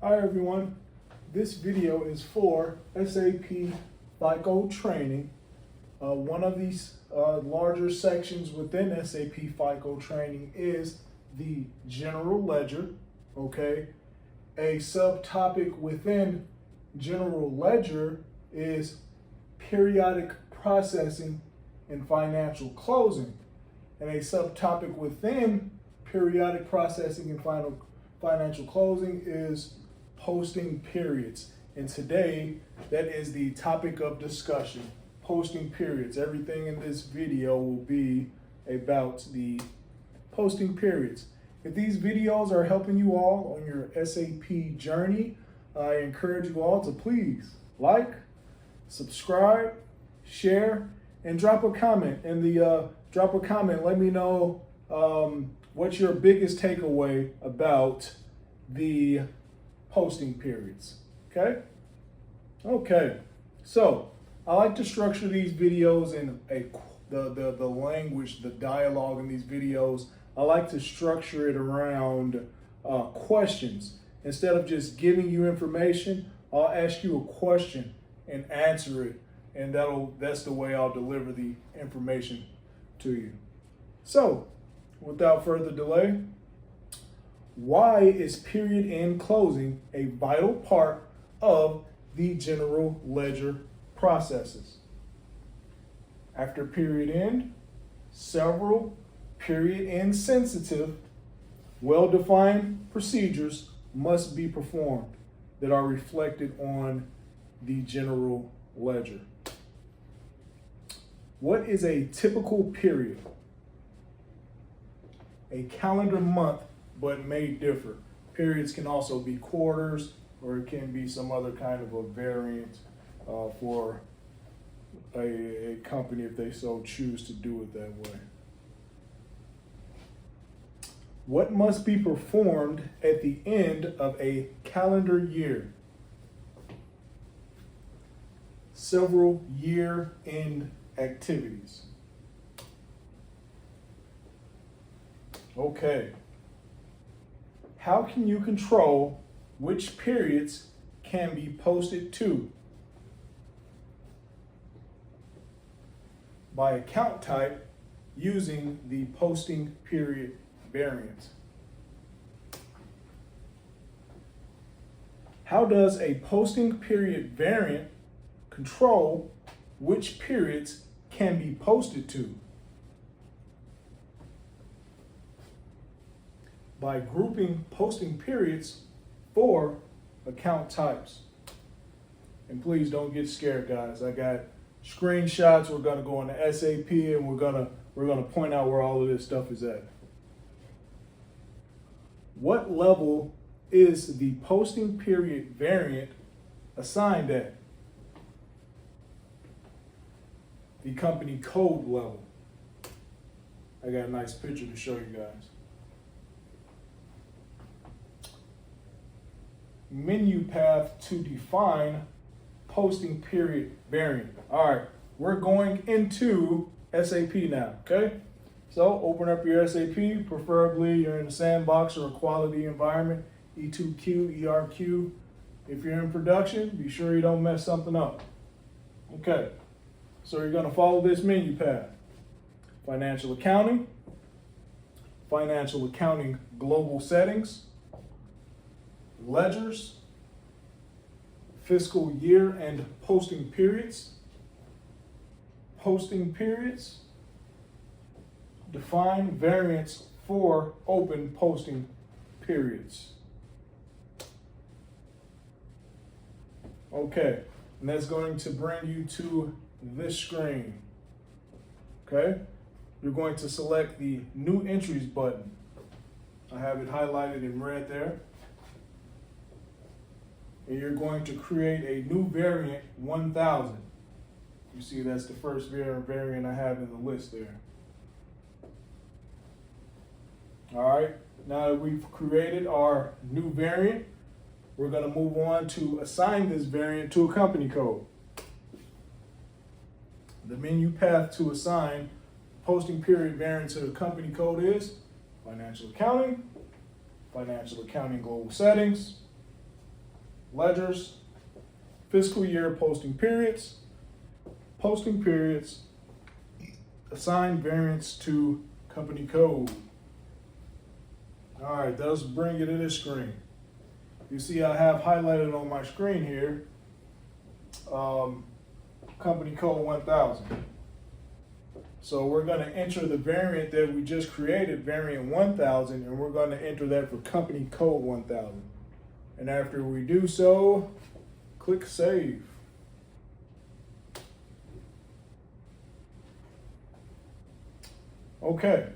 Hi everyone, this video is for SAP FICO training. One of these larger sections within SAP FICO training is the general ledger, okay? A subtopic within general ledger is periodic processing and financial closing. And a subtopic within periodic processing and financial closing is posting periods. And today, that is the topic of discussion, posting periods. Everything in this video will be about the posting periods. If these videos are helping you all on your SAP journey, I encourage you all to please like, subscribe, share, and drop a comment. Let me know what's your biggest takeaway about the posting periods. Okay. So I like to structure these videos in the language, the dialogue in these videos. I like to structure it around questions. Instead of just giving you information, I'll ask you a question and answer it, and that's the way I'll deliver the information to you. So, without further delay, why is period end closing a vital part of the general ledger processes? After period end, several period end sensitive, well-defined procedures must be performed that are reflected on the general ledger. What is a typical period? A calendar month, but may differ. Periods can also be quarters, or it can be some other kind of a variant for a company if they so choose to do it that way. What must be performed at the end of a calendar year? Several year-end activities. Okay. How can you control which periods can be posted to? By account type using the posting period variant. How does a posting period variant control which periods can be posted to? By grouping posting periods for account types. And please don't get scared, guys. I got screenshots. We're gonna go into SAP and we're gonna point out where all of this stuff is at. What level is the posting period variant assigned at? The company code level. I got a nice picture to show you guys. Menu path to define posting period variant. All right, we're going into SAP now, okay? So open up your SAP, preferably you're in a sandbox or a quality environment, E2Q, ERQ. If you're in production, be sure you don't mess something up. Okay, so you're gonna follow this menu path. Financial accounting global settings, ledgers, fiscal year and posting periods, define variants for open posting periods. Okay, and that's going to bring you to this screen. Okay, you're going to select the new entries button. I have it highlighted in red there. And you're going to create a new variant 1000. You see that's the first variant I have in the list there. All right, now that we've created our new variant, we're going to move on to assign this variant to a company code. The menu path to assign posting period variant to the company code is financial accounting global settings, ledgers, fiscal year posting periods, assign variance to company code. All right, let's bring you to this screen. You see I have highlighted on my screen here, company code 1000. So we're going to enter the variant that we just created, variant 1000, and we're going to enter that for company code 1000. And after we do so, click save. Okay,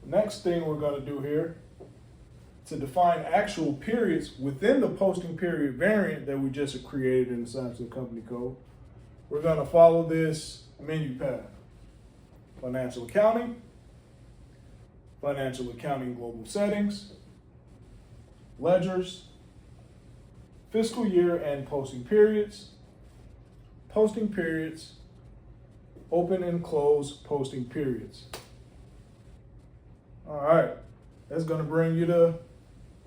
next thing we're going to do here, to define actual periods within the posting period variant that we just created in the Samsung company code, we're going to follow this menu path. Financial accounting global settings, ledgers, fiscal year and posting periods, open and close posting periods. All right, that's going to bring you to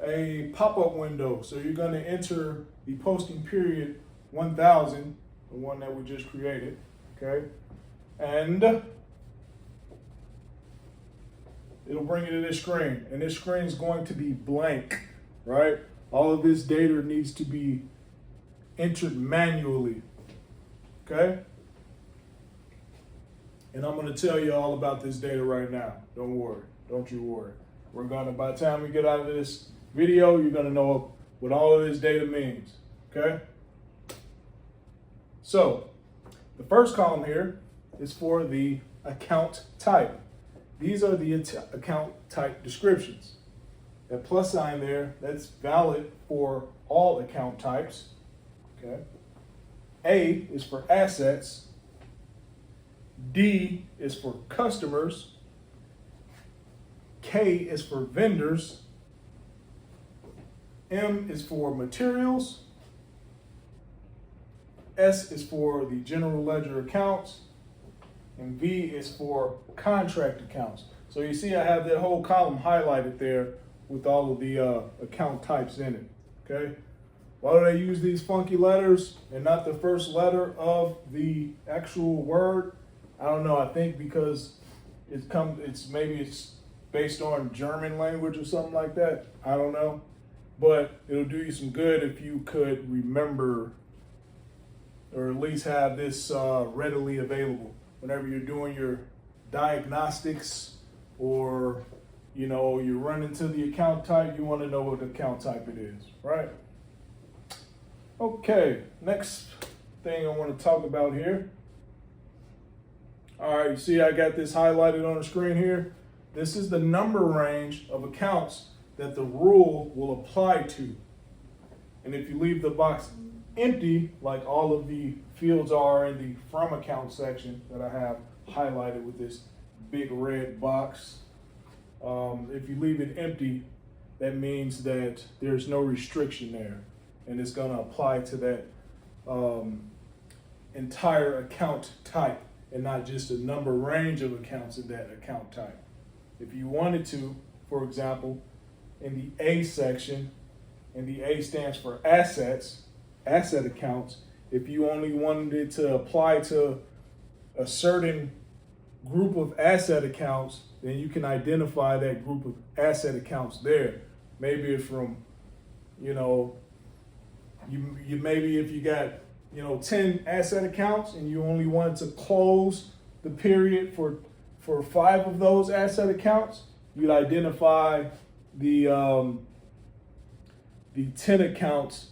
a pop-up window. So you're going to enter the posting period 1000, the one that we just created, okay? And it'll bring you to this screen, and this screen is going to be blank, right? All of this data needs to be entered manually, okay? And I'm going to tell you all about this data right now. Don't worry. Don't you worry. By the time we get out of this video, you're going to know what all of this data means, okay? So, the first column here is for the account type. These are the account type descriptions. That plus sign there, that's valid for all account types, okay? A is for assets. D is for customers. K is for vendors. M is for materials. S is for the general ledger accounts. And V is for contract accounts. So you see I have that whole column highlighted there with all of the account types in it, okay? Why do they use these funky letters and not the first letter of the actual word? I don't know. I think because maybe it's based on German language or something like that. I don't know. But it'll do you some good if you could remember, or at least have this readily available whenever you're doing your diagnostics, or you run into the account type. You want to know what account type it is, right? Okay, next thing I want to talk about here. All right, you see I got this highlighted on the screen here. This is the number range of accounts that the rule will apply to. And if you leave the box empty, like all of the fields are in the from account section that I have highlighted with this big red box, if you leave it empty, that means that there's no restriction there, and it's going to apply to that entire account type, and not just a number range of accounts in that account type. If you wanted to, for example, in the A section, and the A stands for assets, asset accounts, if you only wanted it to apply to a certain group of asset accounts, then you can identify that group of asset accounts there. Maybe it's from, you maybe if you got 10 asset accounts and you only wanted to close the period for 5 of those asset accounts, you'd identify the 10 accounts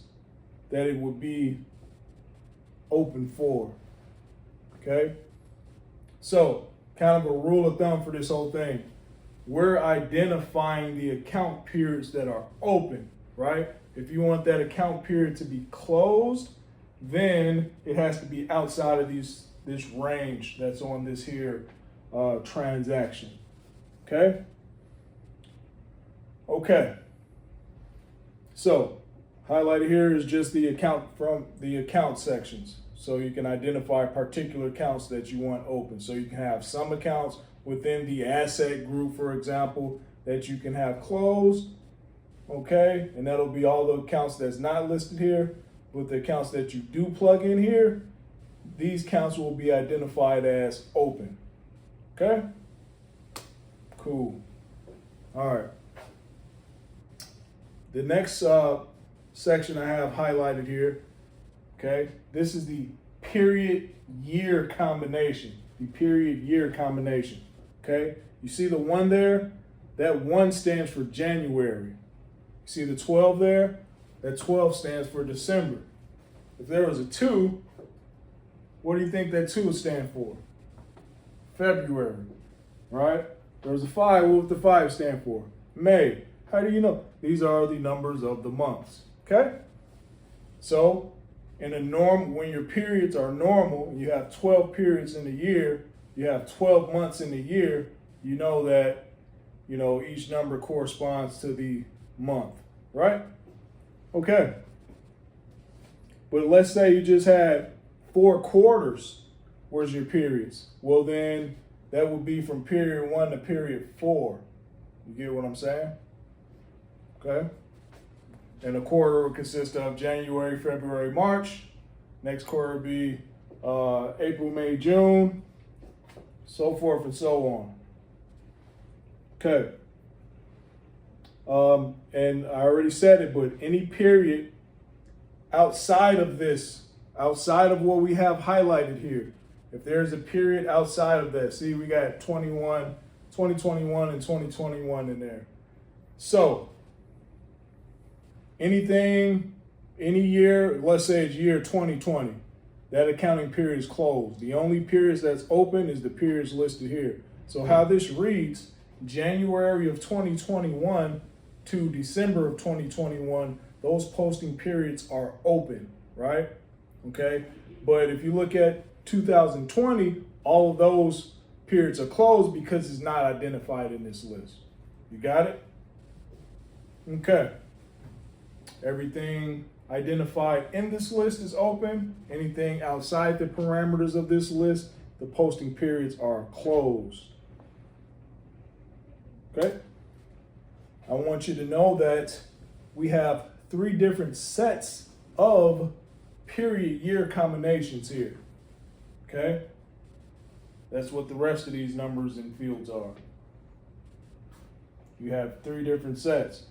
that it would be open for, okay? So, kind of a rule of thumb for this whole thing. We're identifying the account periods that are open, right? If you want that account period to be closed, then it has to be outside of this range that's on this here transaction, okay? Okay. So, highlighted here is just the account from the account sections. So you can identify particular accounts that you want open. So you can have some accounts within the asset group, for example, that you can have closed, okay? And that'll be all the accounts that's not listed here, but the accounts that you do plug in here, these accounts will be identified as open, okay? Cool. All right. The next section I have highlighted here, okay? This is the period year combination, okay? You see the 1 there? That 1 stands for January. You see the 12 there? That 12 stands for December. If there was a 2, what do you think that 2 would stand for? February, right? There was a 5, what would the 5 stand for? May. How do you know? These are the numbers of the months, okay? So, in a when your periods are normal, you have 12 periods in a year, you have 12 months in a year, you know that, each number corresponds to the month, right? Okay. But let's say you just had 4 quarters. Where's your periods? Well, then that would be from period 1 to period 4. You get what I'm saying? Okay. And a quarter would consist of January, February, March. Next quarter would be April, May, June, so forth and so on. Okay. And I already said it, but any period outside of this, outside of what we have highlighted here, if there's a period outside of that, see, we got 2021 and 2021 in there. So anything, any year, let's say it's year 2020, that accounting period is closed. The only periods that's open is the periods listed here. So how this reads, January of 2021 to December of 2021, those posting periods are open, right? Okay, but if you look at 2020, all of those periods are closed because it's not identified in this list. You got it? Okay. Everything identified in this list is open. Anything outside the parameters of this list, the posting periods are closed. Okay? I want you to know that we have 3 different sets of period year combinations here. Okay? That's what the rest of these numbers and fields are. You have 3 different sets.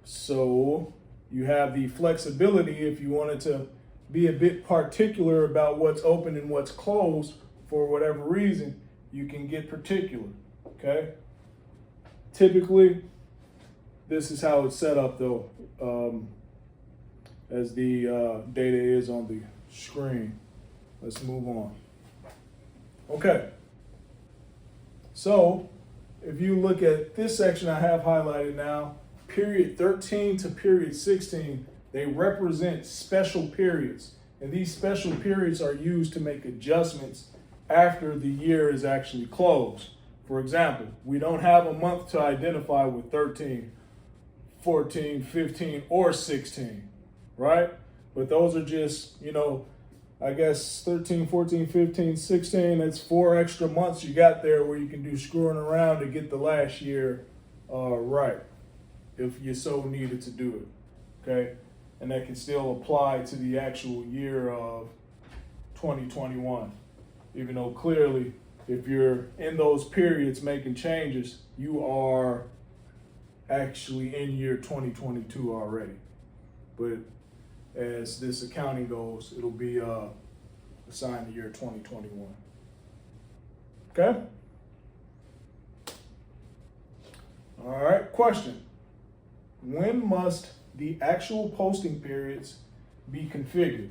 So you have the flexibility if you wanted to be a bit particular about what's open and what's closed for whatever reason, you can get particular, okay? Typically, this is how it's set up though, as the data is on the screen. Let's move on. Okay, so if you look at this section I have highlighted now, period 13 to period 16, they represent special periods. And these special periods are used to make adjustments after the year is actually closed. For example, we don't have a month to identify with 13, 14, 15, or 16, right? But those are just, I guess 13, 14, 15, 16, that's 4 extra months you got there where you can do screwing around to get the last year right, if you so needed to do it, okay? And that can still apply to the actual year of 2021, even though clearly if you're in those periods making changes, you are actually in year 2022 already. But as this accounting goes, it'll be assigned to year 2021. Okay? All right, question. When must the actual posting periods be configured?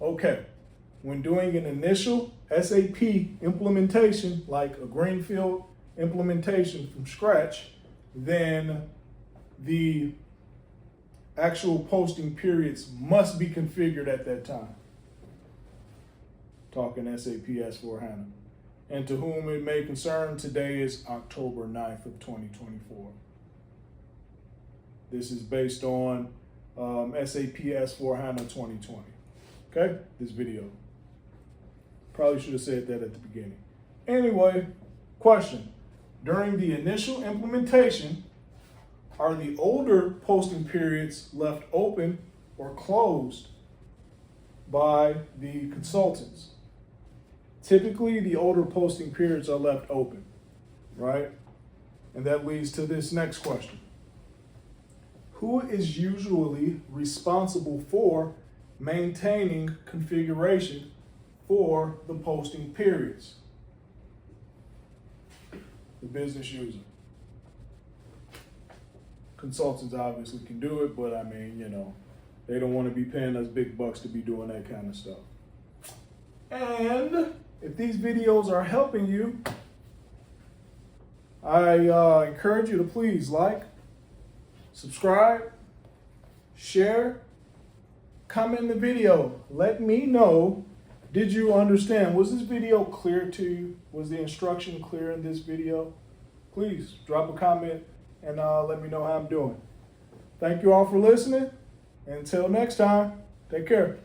Okay, when doing an initial SAP implementation, like a greenfield implementation from scratch, then the actual posting periods must be configured at that time. Talking SAP S/4HANA. And to whom it may concern, today is October 9th of 2024. This is based on SAP S/4HANA 2020. Okay, this video. Probably should have said that at the beginning. Anyway, question. During the initial implementation, are the older posting periods left open or closed by the consultants? Typically, the older posting periods are left open, right? And that leads to this next question. Who is usually responsible for maintaining configuration for the posting periods? The business user. Consultants obviously can do it, but I mean, you know, they don't want to be paying us big bucks to be doing that kind of stuff. And if these videos are helping you, I encourage you to please like, subscribe, share, comment in the video. Let me know, did you understand? Was this video clear to you? Was the instruction clear in this video? Please drop a comment and let me know how I'm doing. Thank you all for listening. Until next time, take care.